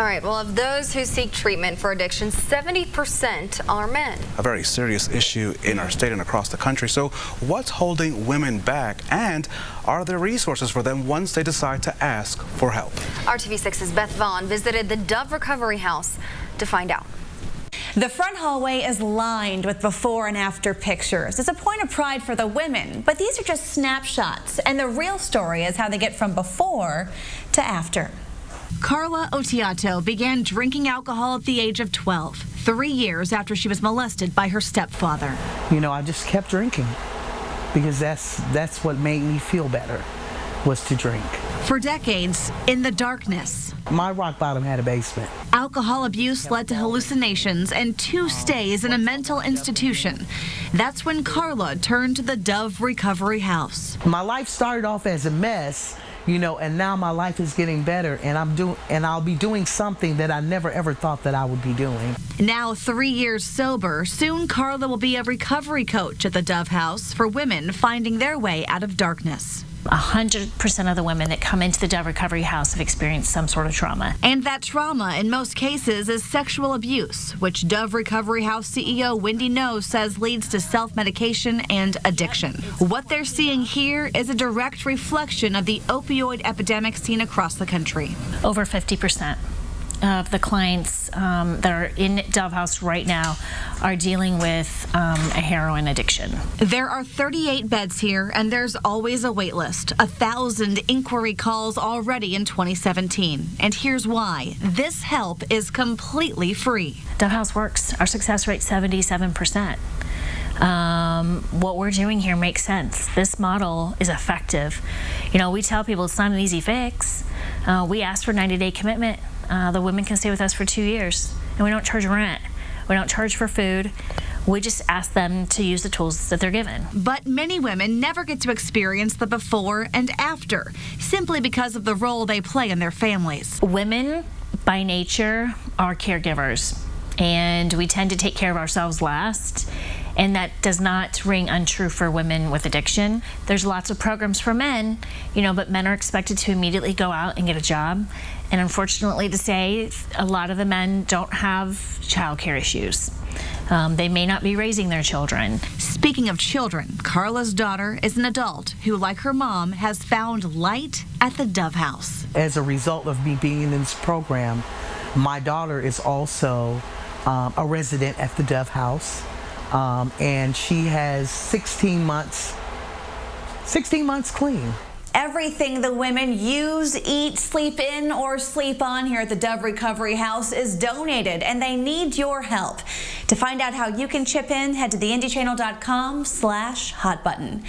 All right, well, of those who seek treatment for addiction, 70% are men. A very serious issue in our state and across the country. So what's holding women back, and are there resources for them once they decide to ask for help? RTV6's Beth Vaughn visited the Dove Recovery House to find out. The front hallway is lined with before and after pictures. It's a point of pride for the women, but these are just snapshots, and the real story is how they get from before to after. Carla Otiato began drinking alcohol at the age of 12, 3 years after she was molested by her stepfather. You know, I just kept drinking because that's what made me feel better, was to drink. For decades, in the darkness. My rock bottom had a basement. Alcohol abuse led to hallucinations and 2 stays in a mental institution. That's when Carla turned to the Dove Recovery House. My life started off as a mess, you know, and now my life is getting better, and I'll be doing something that I never ever thought that I would be doing. Now 3 years sober, soon Carla will be a recovery coach at the Dove House for women finding their way out of darkness. 100% of the women that come into the Dove Recovery House have experienced some sort of trauma. And that trauma, in most cases, is sexual abuse, which Dove Recovery House CEO Wendy No says leads to self-medication and addiction. What they're seeing here is a direct reflection of the opioid epidemic seen across the country. Over 50% of the clients that are in Dove House right now are dealing with a heroin addiction. There are 38 beds here, and there's always a wait list. 1,000 inquiry calls already in 2017. And here's why. This help is completely free. Dove House works. Our success rate's 77%. What we're doing here makes sense. This model is effective. You know, we tell people it's not an easy fix. We ask for 90-day commitment. The women can stay with us for 2 years, and we don't charge rent. We don't charge for food. We just ask them to use the tools that they're given. But many women never get to experience the before and after, simply because of the role they play in their families. Women, by nature, are caregivers, and we tend to take care of ourselves last. And that does not ring untrue for women with addiction. There's lots of programs for men, you know, but men are expected to immediately go out and get a job. And unfortunately to say, a lot of the men don't have childcare issues. They may not be raising their children. Speaking of children, Carla's daughter is an adult who, like her mom, has found light at the Dove House. As a result of me being in this program, my daughter is also a resident at the Dove House. And she has 16 months clean. Everything the women use, eat, sleep in, or sleep on here at the Dove Recovery House is donated, and they need your help. To find out how you can chip in, head to theindychannel.com/hotbutton.